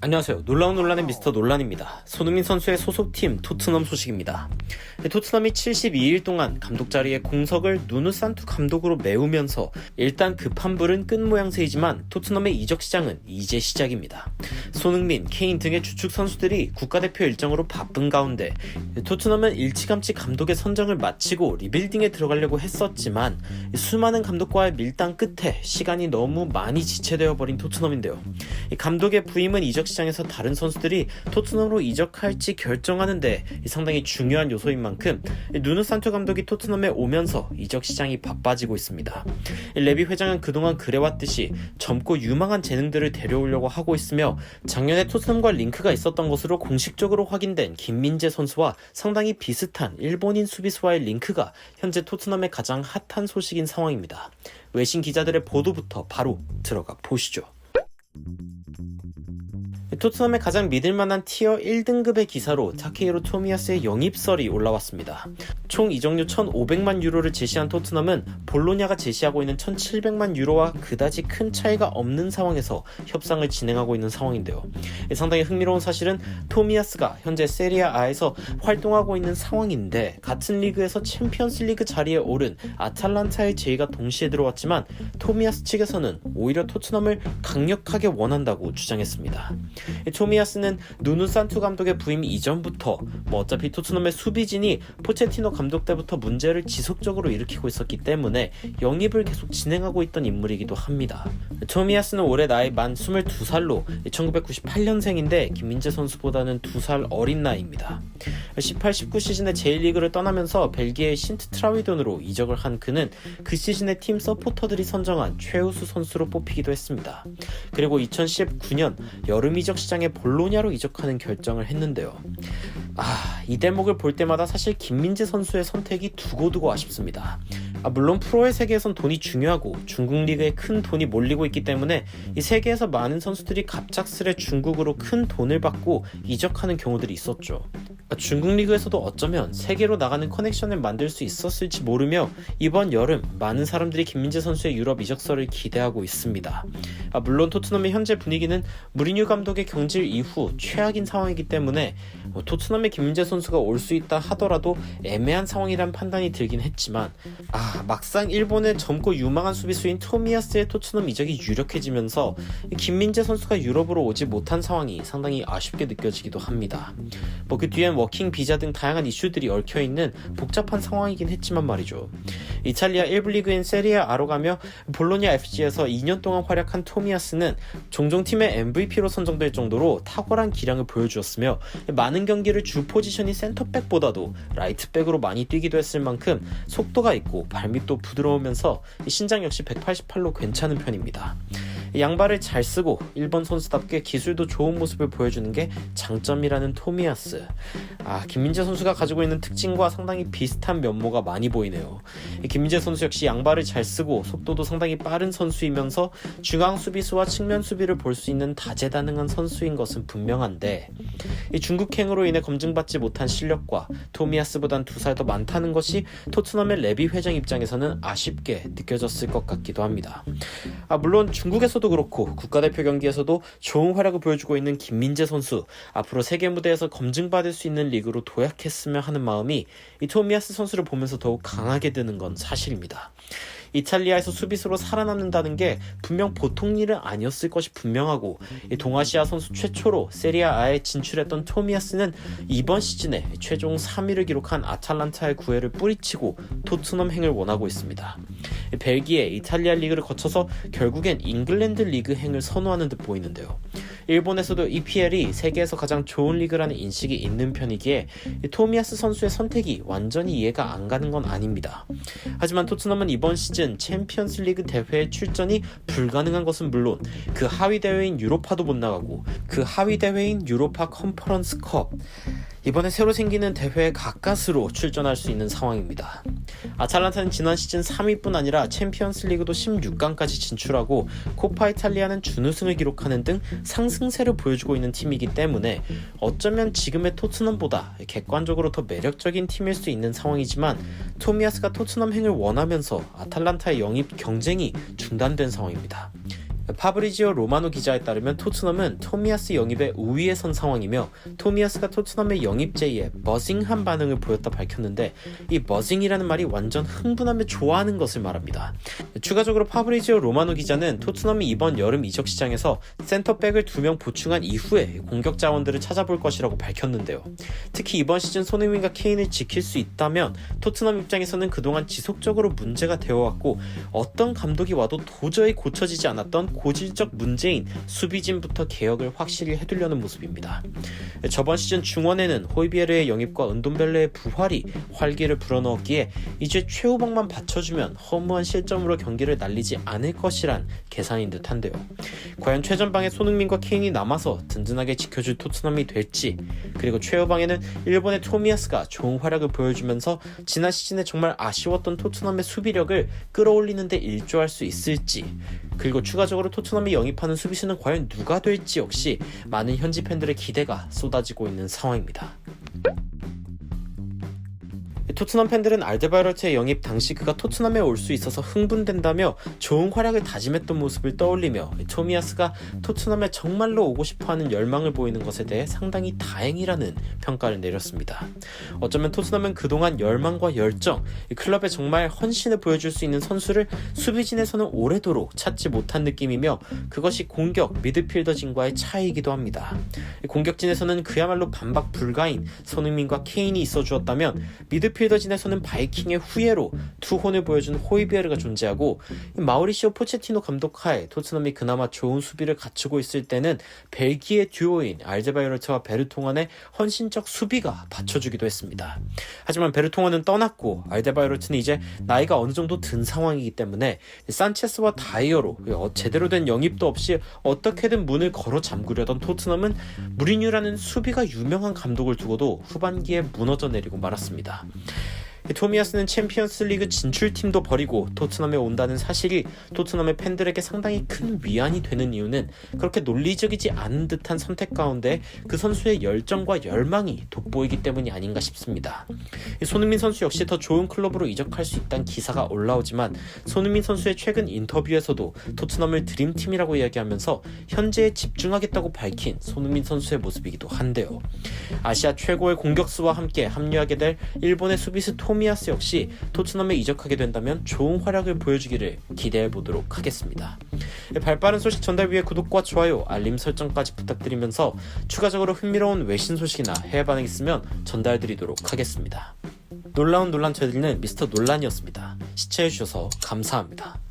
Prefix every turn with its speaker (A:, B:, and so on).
A: 안녕하세요. 놀라운 논란의 미스터 논란입니다. 손흥민 선수의 소속팀 토트넘 소식입니다. 토트넘이 72일 동안 감독 자리에 공석을 누누 산투 감독으로 메우면서 일단 급한 불은 끈 모양새이지만 토트넘의 이적 시장은 이제 시작입니다. 손흥민, 케인 등의 주축 선수들이 국가대표 일정으로 바쁜 가운데 토트넘은 일찌감치 감독의 선정을 마치고 리빌딩에 들어가려고 했었지만 수많은 감독과의 밀당 끝에 시간이 너무 많이 지체되어 버린 토트넘인데요. 감독의 부임은 이적 시장에서 다른 선수들이 토트넘으로 이적할지 결정하는데 상당히 중요한 요소인 만큼 누누 산투 감독이 토트넘에 오면서 이적 시장이 바빠지고 있습니다. 레비 회장은 그동안 그래왔듯이 젊고 유망한 재능들을 데려오려고 하고 있으며 작년에 토트넘과 링크가 있었던 것으로 공식적으로 확인된 김민재 선수와 상당히 비슷한 일본인 수비수와의 링크가 현재 토트넘의 가장 핫한 소식인 상황입니다. 외신 기자들의 보도부터 바로 들어가 보시죠. 토트넘의 가장 믿을만한 티어 1등급의 기사로 타케히로 토미야스의 영입설이 올라왔습니다. 총 이적료 1,500만 유로를 제시한 토트넘은 볼로냐가 제시하고 있는 1,700만 유로와 그다지 큰 차이가 없는 상황에서 협상을 진행하고 있는 상황인데요. 상당히 흥미로운 사실은 토미야스가 현재 세리아A에서 활동하고 있는 상황인데 같은 리그에서 챔피언스 리그 자리에 오른 아탈란타의 제의가 동시에 들어왔지만 토미야스 측에서는 오히려 토트넘을 강력하게 원한다고 주장했습니다. 토미야스는 누누 산투 감독의 부임 이전부터 어차피 토트넘의 수비진이 포체티노 감독 때부터 문제를 지속적으로 일으키고 있었기 때문에 영입을 계속 진행하고 있던 인물이기도 합니다. 토미야스는 올해 나이 만 22살로 1998년생인데 김민재 선수보다는 2살 어린 나이입니다. 18-19 시즌에 J리그를 떠나면서 벨기에의 신트 트라위돈으로 이적을 한 그는 그 시즌에 팀 서포터들이 선정한 최우수 선수로 뽑히기도 했습니다. 그리고 2019년 여름 이적 시장에 볼로냐로 이적하는 결정을 했는데요. 이 대목을 볼 때마다 사실 김민재 선수의 선택이 두고두고 아쉽습니다. 물론 프로의 세계에선 돈이 중요하고 중국 리그에 큰 돈이 몰리고 있기 때문에 이 세계에서 많은 선수들이 갑작스레 중국으로 큰 돈을 받고 이적하는 경우들이 있었죠. 중국 리그에서도 어쩌면 세계로 나가는 커넥션을 만들 수 있었을지 모르며 이번 여름 많은 사람들이 김민재 선수의 유럽 이적설을 기대하고 있습니다. 물론 토트넘의 현재 분위기는 무리뉴 감독의 경질 이후 최악인 상황이기 때문에 토트넘의 김민재 선수가 올 수 있다 하더라도 애매한 상황이란 판단이 들긴 했지만 막상 일본의 젊고 유망한 수비수인 토미야스의 토트넘 이적이 유력해지면서 김민재 선수가 유럽으로 오지 못한 상황이 상당히 아쉽게 느껴지기도 합니다. 그 뒤엔 워킹 비자 등 다양한 이슈들이 얽혀있는 복잡한 상황이긴 했지만 말이죠. 이탈리아 1부 리그인 세리아A로 가며 볼로냐 FC에서 2년 동안 활약한 토미야스는 종종 팀의 MVP로 선정될 정도로 탁월한 기량을 보여주었으며 많은 경기를 주 포지션이 센터백보다도 라이트백으로 많이 뛰기도 했을 만큼 속도가 있고 발밑도 부드러우면서 신장 역시 188로 괜찮은 편입니다. 양발을 잘 쓰고 일본 선수답게 기술도 좋은 모습을 보여주는 게 장점이라는 토미야스. 김민재 선수가 가지고 있는 특징과 상당히 비슷한 면모가 많이 보이네요. 김민재 선수 역시 양발을 잘 쓰고 속도도 상당히 빠른 선수이면서 중앙 수비수와 측면 수비를 볼 수 있는 다재다능한 선수인 것은 분명한데 중국행으로 인해 검증받지 못한 실력과 토미야스보단 2살 더 많다는 것이 토트넘의 레비 회장 입장에서는 아쉽게 느껴졌을 것 같기도 합니다. 물론 중국에서도 그렇고 국가대표 경기에서도 좋은 활약을 보여주고 있는 김민재 선수, 앞으로 세계 무대에서 검증받을 수 있는 리그로 도약했으면 하는 마음이 이 토미야스 선수를 보면서 더욱 강하게 드는 건 사실입니다. 이탈리아에서 수비수로 살아남는다는 게 분명 보통 일은 아니었을 것이 분명하고 동아시아 선수 최초로 세리아A에 진출했던 토미야스는 이번 시즌에 최종 3위를 기록한 아탈란타의 구애를 뿌리치고 토트넘 행을 원하고 있습니다. 벨기에, 이탈리아 리그를 거쳐서 결국엔 잉글랜드 리그 행을 선호하는 듯 보이는데요. 일본에서도 EPL이 세계에서 가장 좋은 리그라는 인식이 있는 편이기에 토미야스 선수의 선택이 완전히 이해가 안 가는 건 아닙니다. 하지만 토트넘은 이번 시즌 챔피언스 리그 대회에 출전이 불가능한 것은 물론 그 하위 대회인 유로파도 못 나가고 그 하위 대회인 유로파 컨퍼런스 컵, 이번에 새로 생기는 대회에 가까스로 출전할 수 있는 상황입니다. 아탈란타는 지난 시즌 3위뿐 아니라 챔피언스 리그도 16강까지 진출하고 코파 이탈리아는 준우승을 기록하는 등 상승세를 보여주고 있는 팀이기 때문에 어쩌면 지금의 토트넘보다 객관적으로 더 매력적인 팀일 수 있는 상황이지만 토미야스가 토트넘 행을 원하면서 아탈란타의 영입 경쟁이 중단된 상황입니다. 파브리지오 로마노 기자에 따르면 토트넘은 토미야스 영입에 우위에 선 상황이며 토미야스가 토트넘의 영입 제의에 머징한 반응을 보였다 밝혔는데 이 머징이라는 말이 완전 흥분하며 좋아하는 것을 말합니다. 추가적으로 파브리지오 로마노 기자는 토트넘이 이번 여름 이적 시장에서 센터백을 2명 보충한 이후에 공격 자원들을 찾아볼 것이라고 밝혔는데요. 특히 이번 시즌 손흥민과 케인을 지킬 수 있다면 토트넘 입장에서는 그동안 지속적으로 문제가 되어왔고 어떤 감독이 와도 도저히 고쳐지지 않았던 고질적 문제인 수비진부터 개혁을 확실히 해두려는 모습입니다. 저번 시즌 중원에는 호이비에르의 영입과 은돔벨레의 부활이 활기를 불어넣었기에 이제 최후방만 받쳐주면 허무한 실점으로 경기를 날리지 않을 것이란 계산인 듯한데요. 과연 최전방에 손흥민과 케인이 남아서 든든하게 지켜줄 토트넘이 될지, 그리고 최후방에는 일본의 토미야스가 좋은 활약을 보여주면서 지난 시즌에 정말 아쉬웠던 토트넘의 수비력을 끌어올리는 데 일조할 수 있을지, 그리고 추가적으로 토트넘이 영입하는 수비수는 과연 누가 될지 역시 많은 현지 팬들의 기대가 쏟아지고 있는 상황입니다. 토트넘 팬들은 알데바요르트의 영입 당시 그가 토트넘에 올 수 있어서 흥분된다며 좋은 활약을 다짐했던 모습을 떠올리며 토미야스가 토트넘에 정말로 오고 싶어하는 열망을 보이는 것에 대해 상당히 다행이라는 평가를 내렸습니다. 어쩌면 토트넘은 그동안 열망과 열정, 클럽에 정말 헌신을 보여줄 수 있는 선수를 수비진에서는 오래도록 찾지 못한 느낌이며 그것이 공격, 미드필더진과의 차이이기도 합니다. 공격진에서는 그야말로 반박 불가인 손흥민과 케인이 있어주었다면 미드필더진에서는 바이킹의 후예로 투혼을 보여준 호이비에르가 존재하고 마우리시오 포체티노 감독 하에 토트넘이 그나마 좋은 수비를 갖추고 있을 때는 벨기에 듀오인 알데바요르트와 베르통원의 헌신적 수비가 받쳐주기도 했습니다. 하지만 베르통원은 떠났고 알데바요르트는 이제 나이가 어느 정도 든 상황이기 때문에 산체스와 다이어로 제대로 된 영입도 없이 어떻게든 문을 걸어 잠그려던 토트넘은 무리뉴라는 수비가 유명한 감독을 두고도 후반기에 무너져 내리고 말았습니다. 토미야스는 챔피언스 리그 진출팀도 버리고 토트넘에 온다는 사실이 토트넘의 팬들에게 상당히 큰 위안이 되는 이유는 그렇게 논리적이지 않은 듯한 선택 가운데 그 선수의 열정과 열망이 돋보이기 때문이 아닌가 싶습니다. 손흥민 선수 역시 더 좋은 클럽으로 이적할 수 있다는 기사가 올라오지만 손흥민 선수의 최근 인터뷰에서도 토트넘을 드림팀이라고 이야기하면서 현재에 집중하겠다고 밝힌 손흥민 선수의 모습이기도 한데요. 아시아 최고의 공격수와 함께 합류하게 될 일본의 수비수 토미야스 역시 토트넘에 이적하게 된다면 좋은 활약을 보여주기를 기대해보도록 하겠습니다. 발빠른 소식 전달 위해 구독과 좋아요, 알림 설정까지 부탁드리면서 추가적으로 흥미로운 외신 소식이나 해외 반응 있으면 전달드리도록 하겠습니다. 놀라운 논란 쳐드리는 미스터 논란이었습니다. 시청해주셔서 감사합니다.